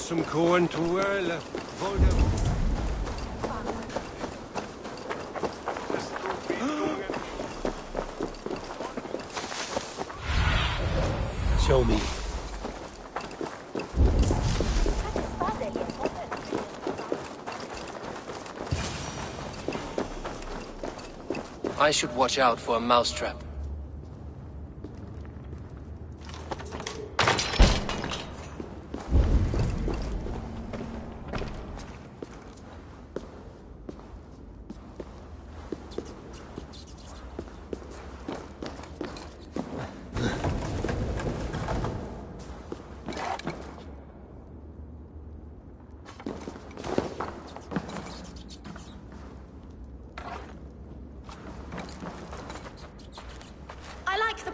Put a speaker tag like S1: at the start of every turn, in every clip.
S1: some corn to whirl.
S2: Show me.
S3: I should watch out for a mousetrap.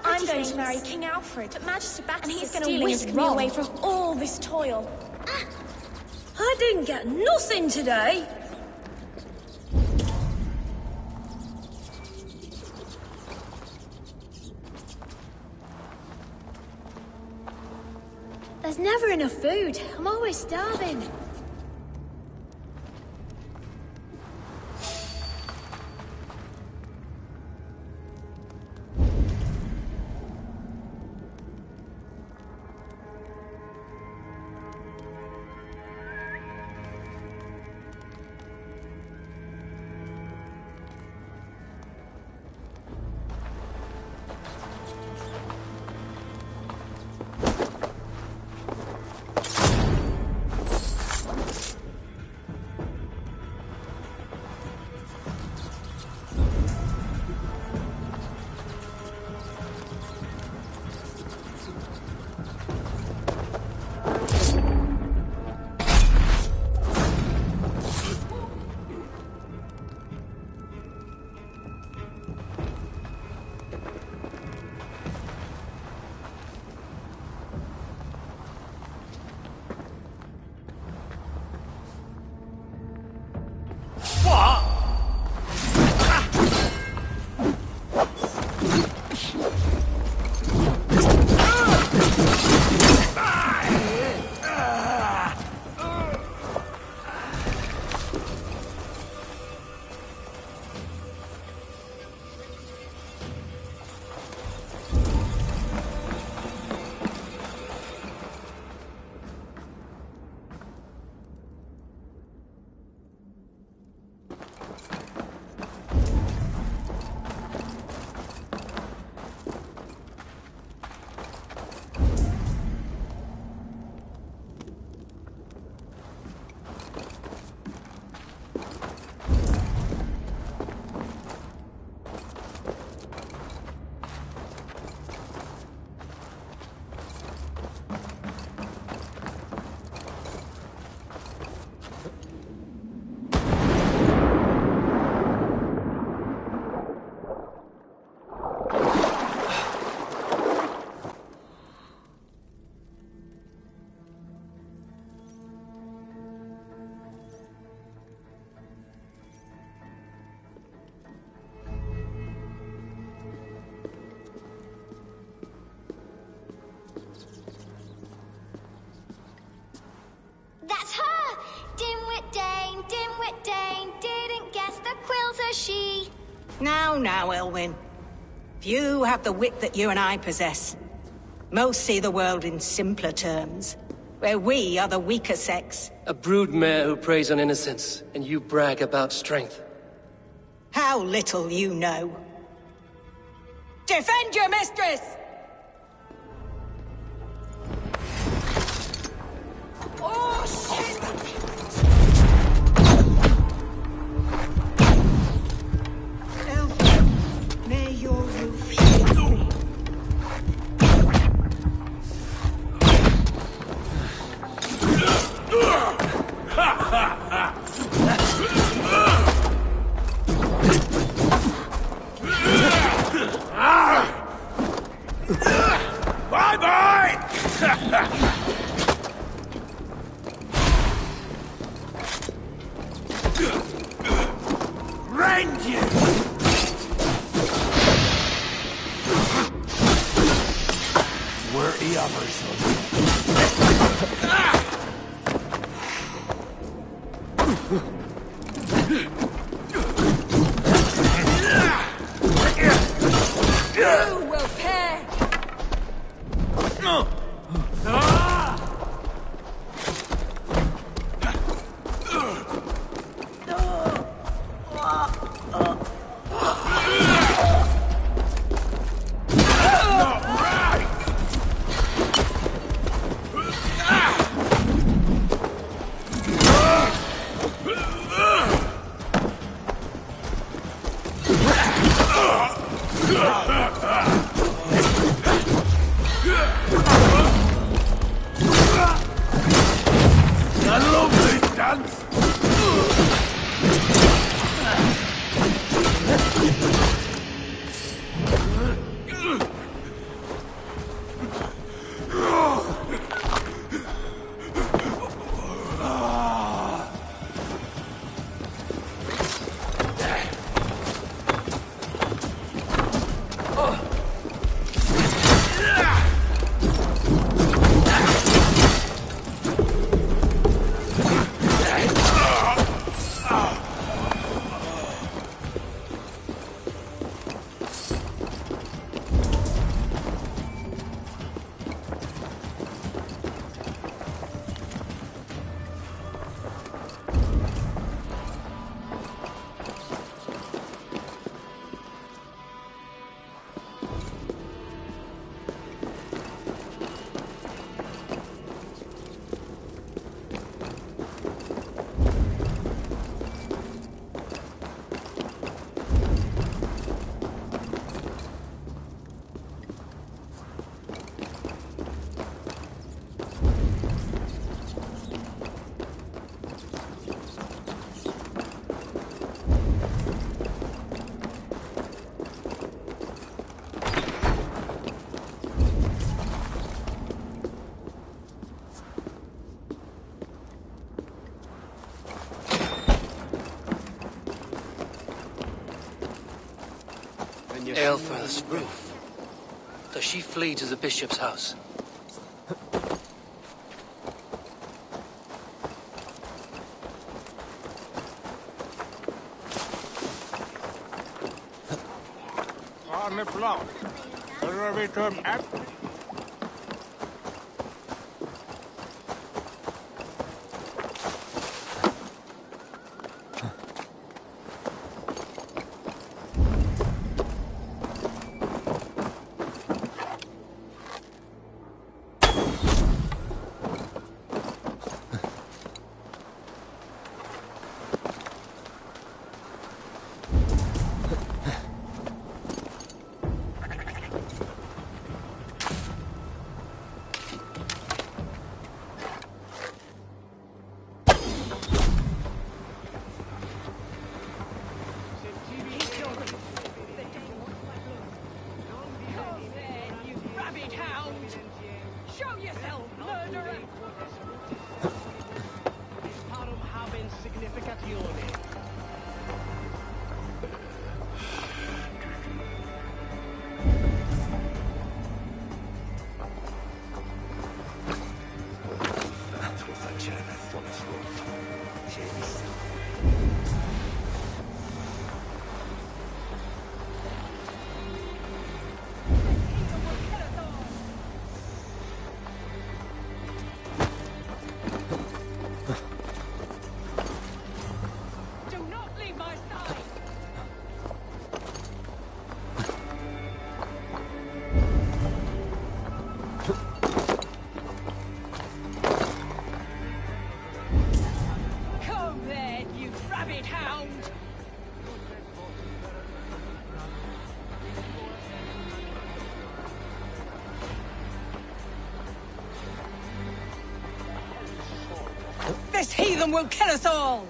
S4: I'm going to marry King Alfred, but Magister Bacchus and he's going to whisk me away from all this toil.
S5: I didn't get nothing today.
S6: There's never enough food. I'm always starving.
S5: Now, Elwyn. Few have the wit that you and I possess. Most see the world in simpler terms, where we are the weaker sex.
S3: A broodmare who preys on innocence, and you brag about strength.
S5: How little you know. Defend your mistress! Oh, shit! May your roof shield me.
S2: Bye-bye! Rend you! Where he others?
S5: You will pay!
S2: A lovely dance!
S3: Aelfirth's roof. Does she flee to the bishop's house?
S5: This heathen will kill us all!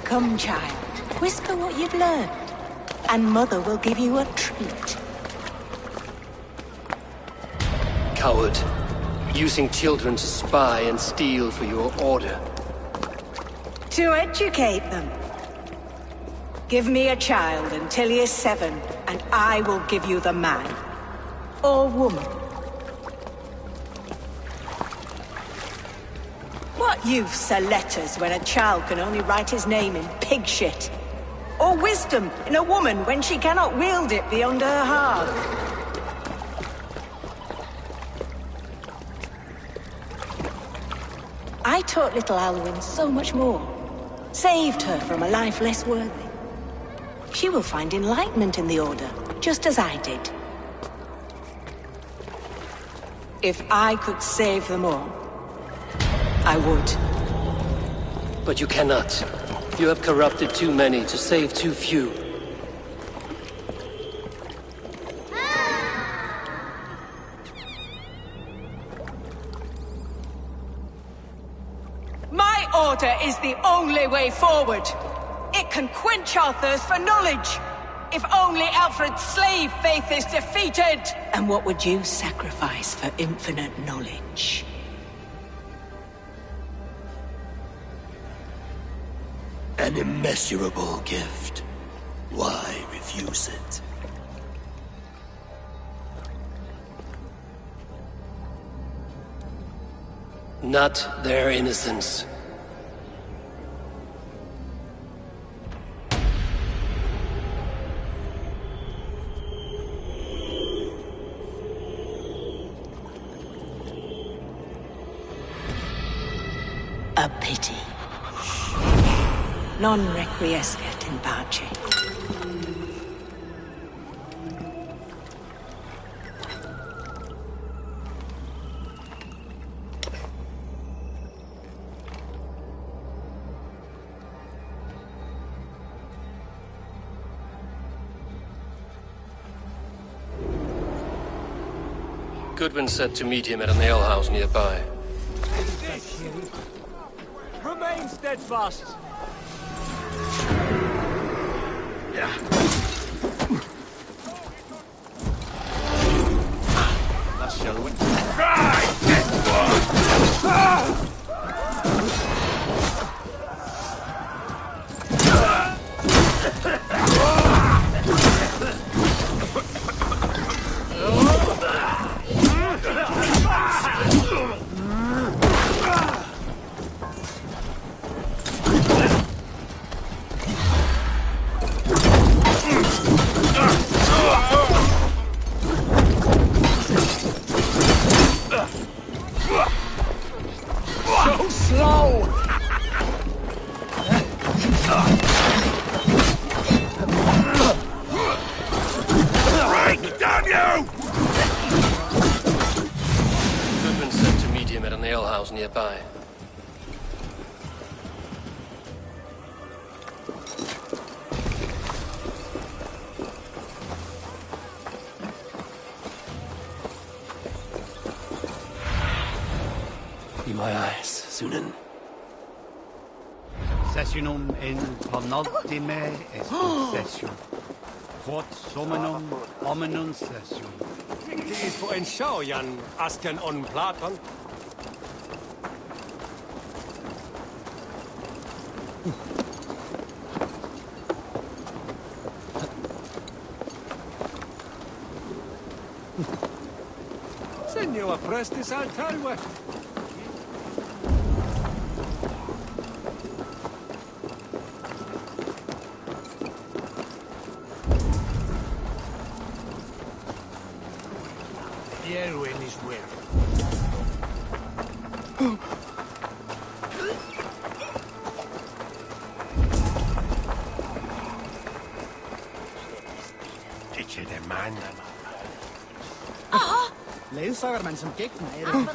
S5: Come, child. Whisper what you've learned, and Mother will give you a treat.
S3: Coward. Using children to spy and steal for your order.
S5: To educate them. Give me a child until he is 7, and I will give you the man. Or woman. What use are letters when a child can only write his name in pig shit? Or wisdom in a woman when she cannot wield it beyond her heart? I taught little Alwyn so much more. Saved her from a life less worthy. She will find enlightenment in the Order, just as I did. If I could save them all, I would.
S3: But you cannot. You have corrupted too many to save too few.
S5: My order is the only way forward. It can quench our thirst for knowledge. If only Alfred's slave faith is defeated! And what would you sacrifice for infinite knowledge?
S2: An immeasurable gift. Why refuse it?
S3: Not their innocence.
S5: A pity. Non requiescat in pace.
S3: Goodwin said to meet him at an alehouse nearby.
S1: Remain steadfast. That shall win.
S3: Goodwin said to meet him at an alehouse nearby. Be my eyes, Sunan.
S1: Sessionum in penultime est session. Quod summum hominum session.
S7: Det er for en sjov, Jan Asken on Platon. Senor Prestis Altarwe. Erwin is well. Ikke det mannen.
S1: Ledsager man som gik med det.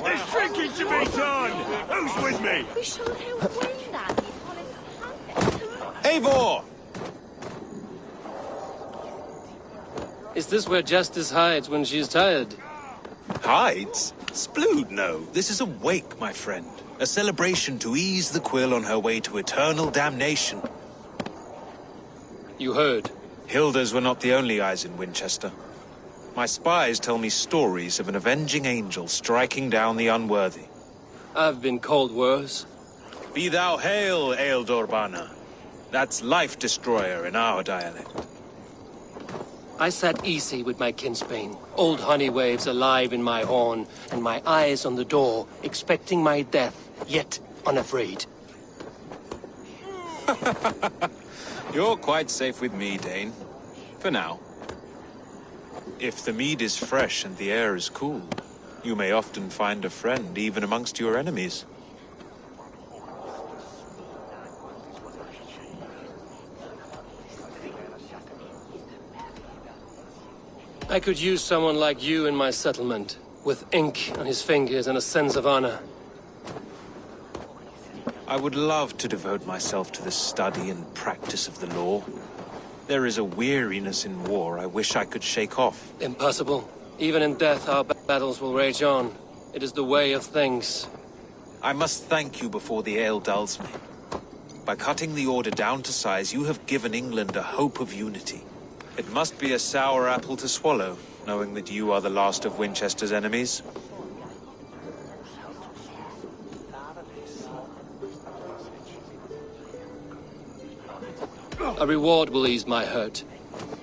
S7: There's drinking to be done! Who's with me?
S6: We should have win that.
S7: Eivor!
S3: Is this where Justice hides when she's tired?
S8: Hides? Splood, no. This is a wake, my friend. A celebration to ease the quill on her way to eternal damnation.
S3: You heard.
S8: Hilda's were not the only eyes in Winchester. My spies tell me stories of an avenging angel striking down the unworthy.
S3: I've been called worse.
S8: Be thou hail, Ealdor. That's Life Destroyer in our dialect.
S3: I sat easy with my kinsbane, old honey waves alive in my horn, and my eyes on the door, expecting my death, yet unafraid.
S8: You're quite safe with me, Dane. For now. If the mead is fresh and the air is cool, you may often find a friend even amongst your enemies.
S3: I could use someone like you in my settlement, with ink on his fingers and a sense of honor.
S8: I would love to devote myself to the study and practice of the law. There is a weariness in war I wish I could shake off.
S3: Impossible. Even in death, our battles will rage on. It is the way of things.
S8: I must thank you before the ale dulls me. By cutting the order down to size, you have given England a hope of unity. It must be a sour apple to swallow, knowing that you are the last of Winchester's enemies.
S3: A reward will ease my hurt.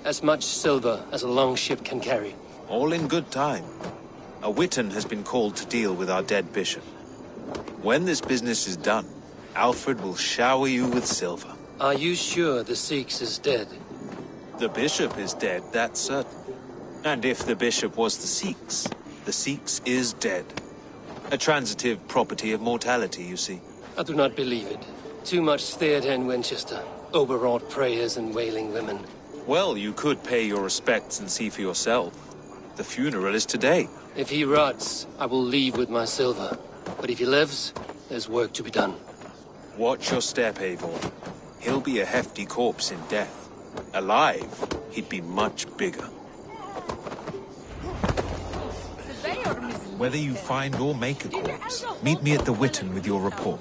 S3: As much silver as a long ship can carry.
S8: All in good time. A witan has been called to deal with our dead bishop. When this business is done, Alfred will shower you with silver.
S3: Are you sure the Sikhs is dead?
S8: The bishop is dead, that's certain. And if the bishop was the Sikhs is dead. A transitive property of mortality, you see.
S3: I do not believe it. Too much theatre in Winchester. Overwrought prayers and wailing women.
S8: Well, you could pay your respects and see for yourself. The funeral is today.
S3: If he rots, I will leave with my silver. But if he lives, there's work to be done.
S8: Watch your step, Eivor. He'll be a hefty corpse in death. Alive, he'd be much bigger. Whether you find or make a corpse, meet me at the Witan with your report.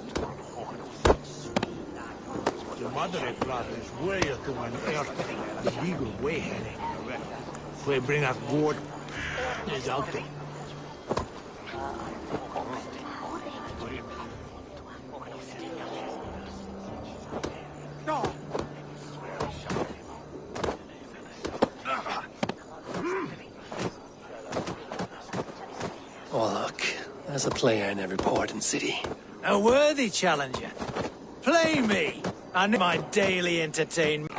S3: Oh, look. There's a player in every port and city.
S9: A worthy challenger. Play me! I need my daily entertainment.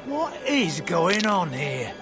S9: What is going on here?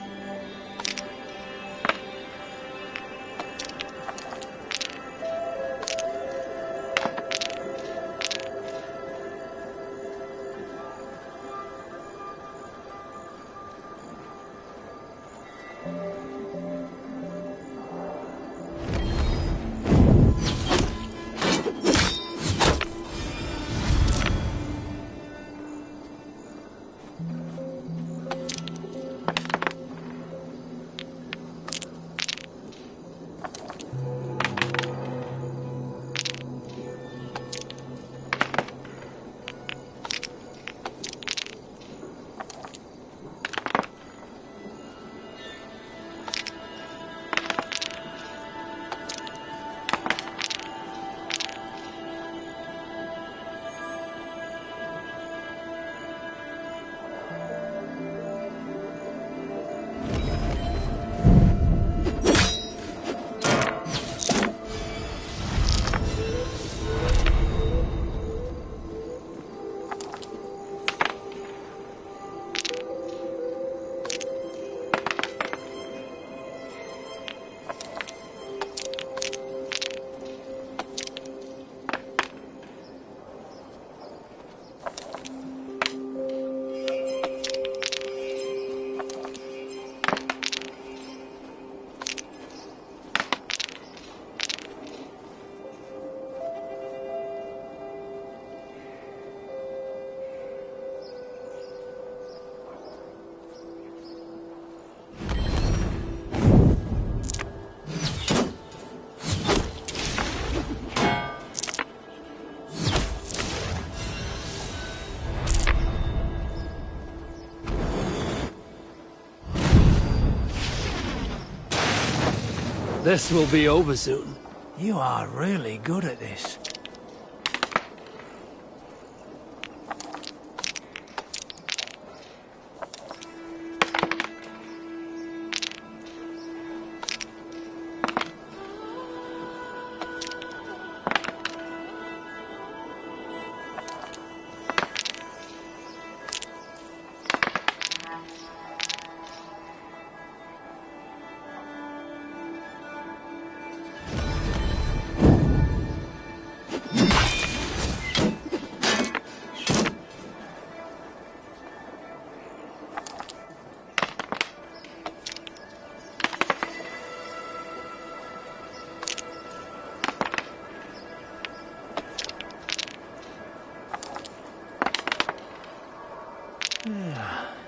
S3: This will be over soon.
S9: You are really good at this.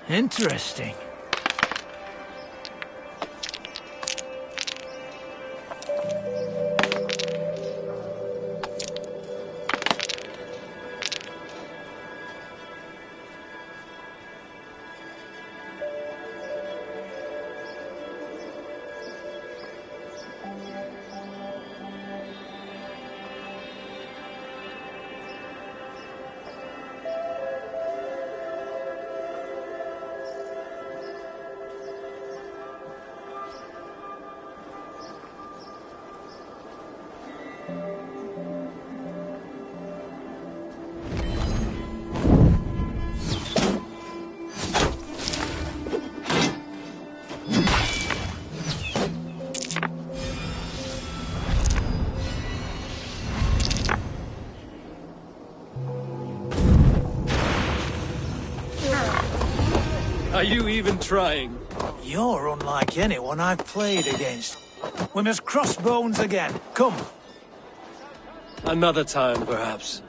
S9: Interesting.
S3: Are you even trying?
S9: You're unlike anyone I've played against. We must cross bones again. Come.
S3: Another time, perhaps.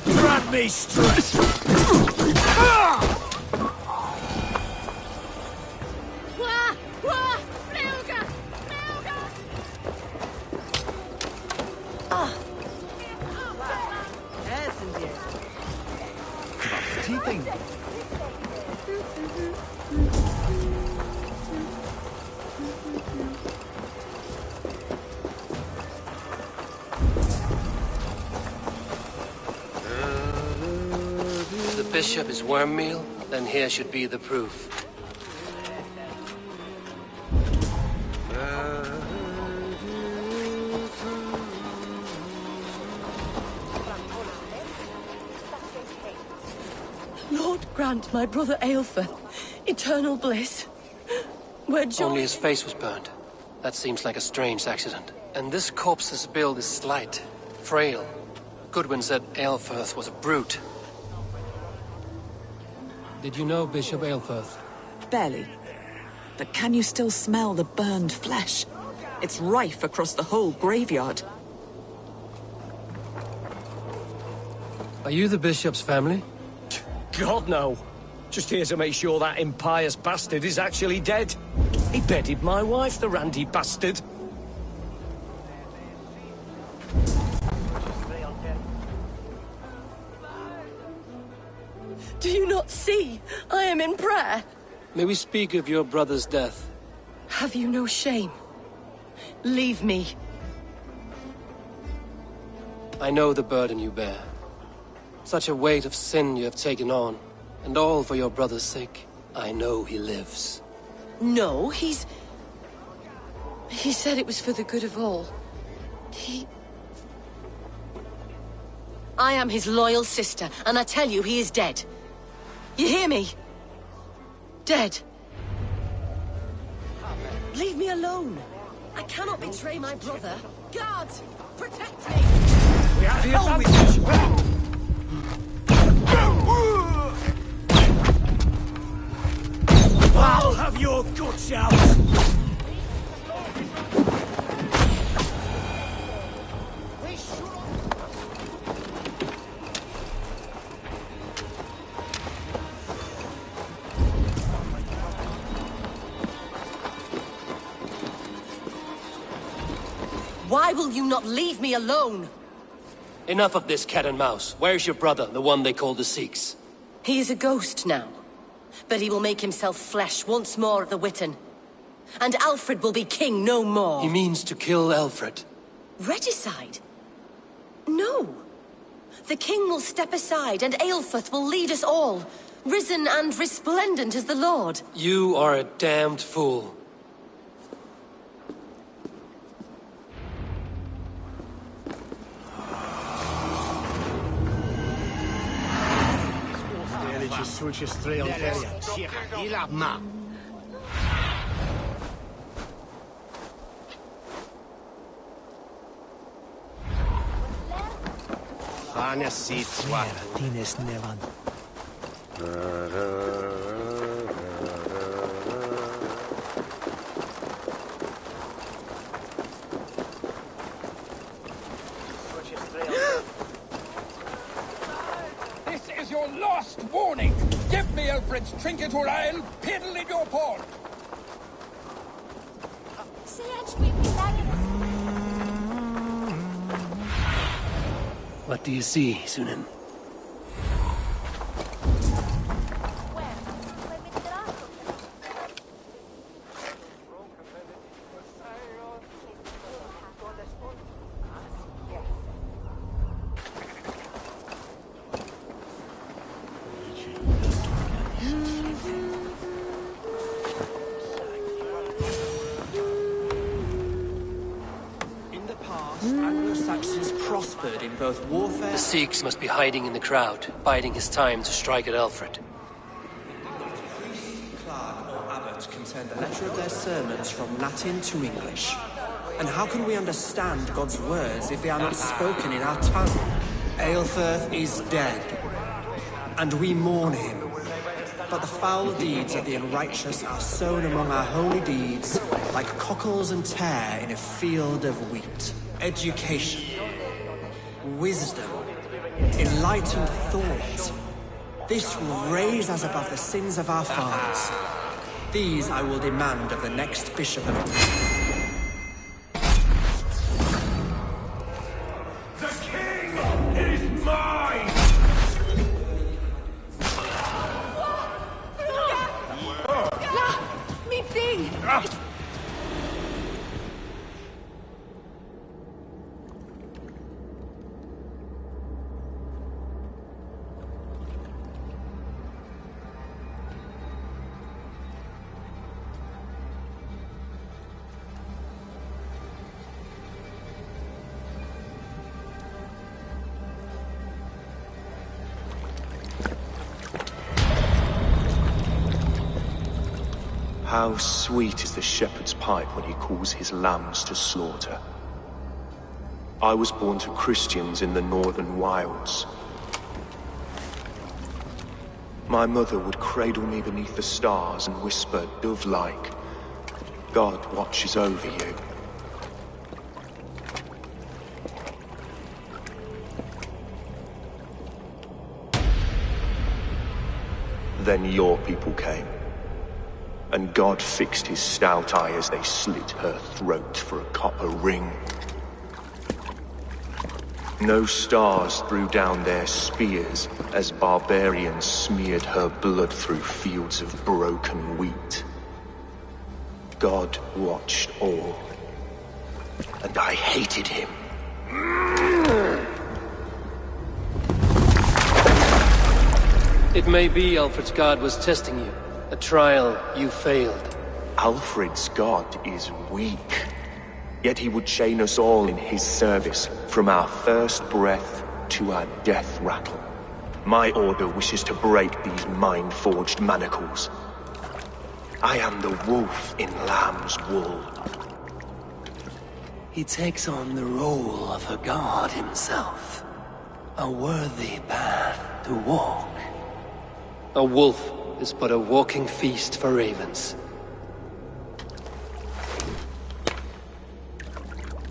S3: Grant me strength! The bishop is worm meal, then here should be the proof.
S10: Lord grant my brother Aelfir eternal bliss. We're
S3: Only his face was burned. That seems like a strange accident. And this corpse's build is slight, frail. Goodwin said Aelfirth was a brute. Did you know Bishop Aelfirth?
S11: Barely. But can you still smell the burned flesh? It's rife across the whole graveyard.
S3: Are you the bishop's family?
S7: God, no. Just here to make sure that impious bastard is actually dead. He bedded my wife, the randy bastard.
S10: Do you not see? I am in prayer.
S3: May we speak of your brother's death?
S10: Have you no shame? Leave me.
S3: I know the burden you bear. Such a weight of sin you have taken on. And all for your brother's sake. I know he lives.
S10: No, He said it was for the good of all. I am his loyal sister, and I tell you he is dead. You hear me? Dead. Leave me alone. I cannot betray my brother. Guards, protect me!
S7: We have the advantage! I'll have your guts out!
S10: Why will you not leave me alone?
S3: Enough of this cat and mouse. Where's your brother, the one they call the Sikhs?
S10: He is a ghost now. But he will make himself flesh once more at the Witten. And Alfred will be king no more.
S3: He means to kill Alfred.
S10: Regicide? No. The king will step aside and Aelfirth will lead us all. Risen and resplendent as the Lord.
S3: You are a damned fool.
S12: This is your last warning! Give me Alfred's trinket or I'll piddle in your paw!
S3: What do you see, Sunan?
S13: Prospered in both warfare.
S3: The Sikhs must be hiding in the crowd, biding his time to strike at Alfred.
S13: Clerk or abbot can send a letter of their sermons from Latin to English. And how can we understand God's words if they are not spoken in our tongue? Aelfirth is dead, and we mourn him. But the foul deeds of the unrighteous are sown among our holy deeds, like cockles and tare in a field of wheat. Education, wisdom, enlightened thought. This will raise us above the sins of our fathers. These I will demand of the next bishop of...
S12: The king is mine!
S10: Me thing!
S14: How sweet is the shepherd's pipe when he calls his lambs to slaughter. I was born to Christians in the northern wilds. My mother would cradle me beneath the stars and whisper, dove-like, God watches over you. Then your people came, and God fixed his stout eye as they slit her throat for a copper ring. No stars threw down their spears as barbarians smeared her blood through fields of broken wheat. God watched all, and I hated him.
S3: It may be Alfred's god was testing you. A trial you failed.
S14: Alfred's god is weak. Yet he would chain us all in his service, from our first breath to our death rattle. My order wishes to break these mind-forged manacles. I am the wolf in lamb's wool.
S3: He takes on the role of a god himself. A worthy path to walk. A wolf is but a walking feast for ravens.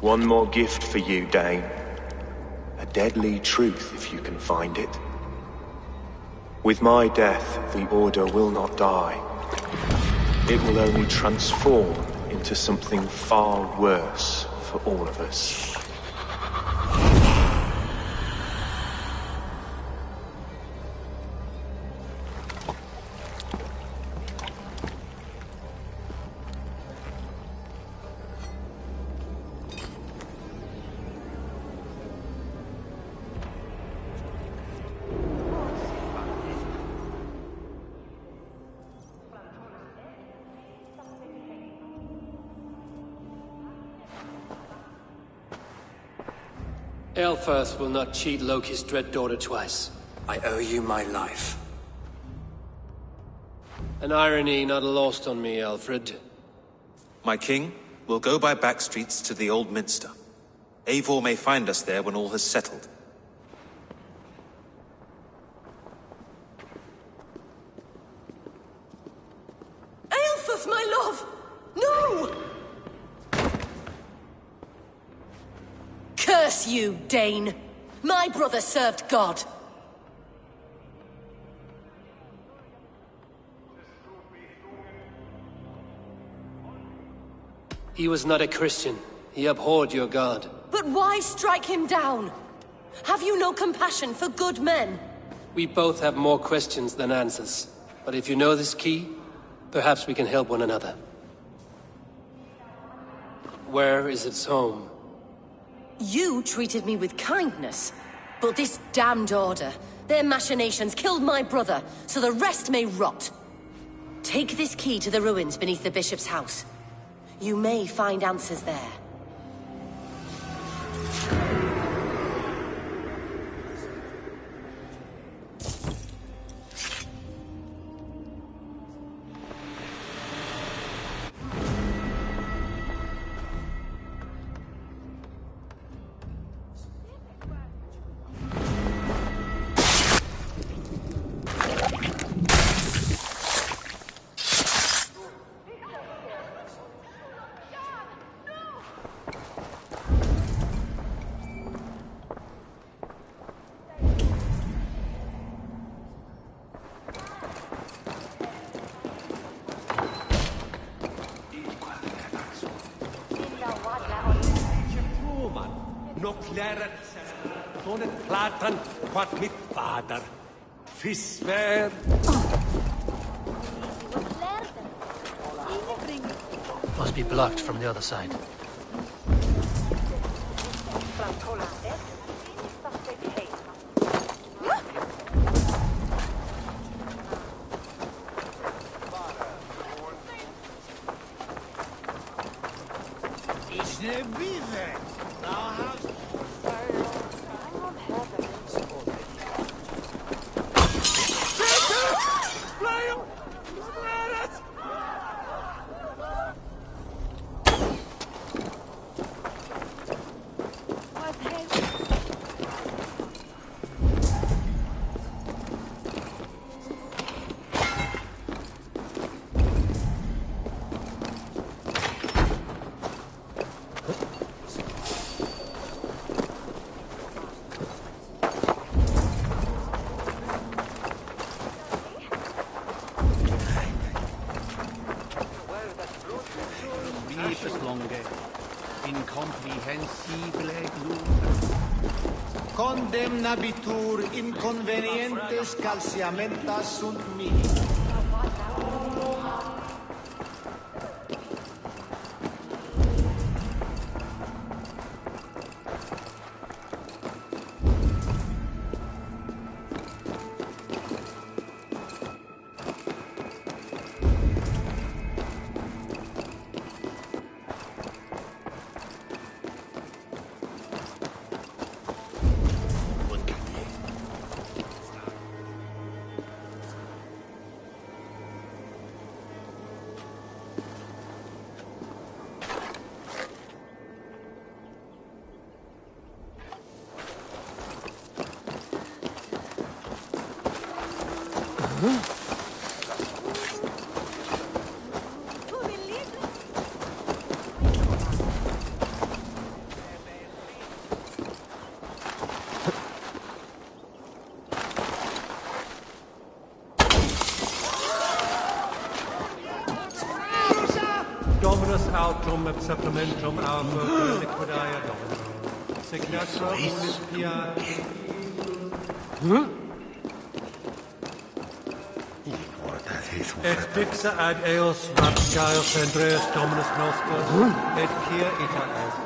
S14: One more gift for you, Dane. A deadly truth, if you can find it. With my death, the Order will not die. It will only transform into something far worse for all of us.
S3: Aelfirth will not cheat Loki's dread daughter twice.
S13: I owe you my life.
S3: An irony not lost on me, Alfred.
S8: My king, we'll go by back streets to the Old Minster. Eivor may find us there when all has settled.
S10: Aelfirth, my love! No! Curse you, Dane! My brother served God!
S3: He was not a Christian. He abhorred your god.
S10: But why strike him down? Have you no compassion for good men?
S3: We both have more questions than answers. But if you know this key, perhaps we can help one another. Where is its home?
S10: You treated me with kindness, but this damned Order, their machinations killed my brother, so the rest may rot. Take this key to the ruins beneath the bishop's house. You may find answers there.
S15: Platan quat mit vader. Fisver.
S3: Must be blocked from the other side.
S1: comprehensible glum.
S9: Condemnabitur inconvenientes calciamentas sunt mihi.
S15: Dominus autum et supplementum autum liquidae Domino. Signatura Olympia. Et fixa ad eos rat Gaius Andreas Dominus Nostos, et quia ita est.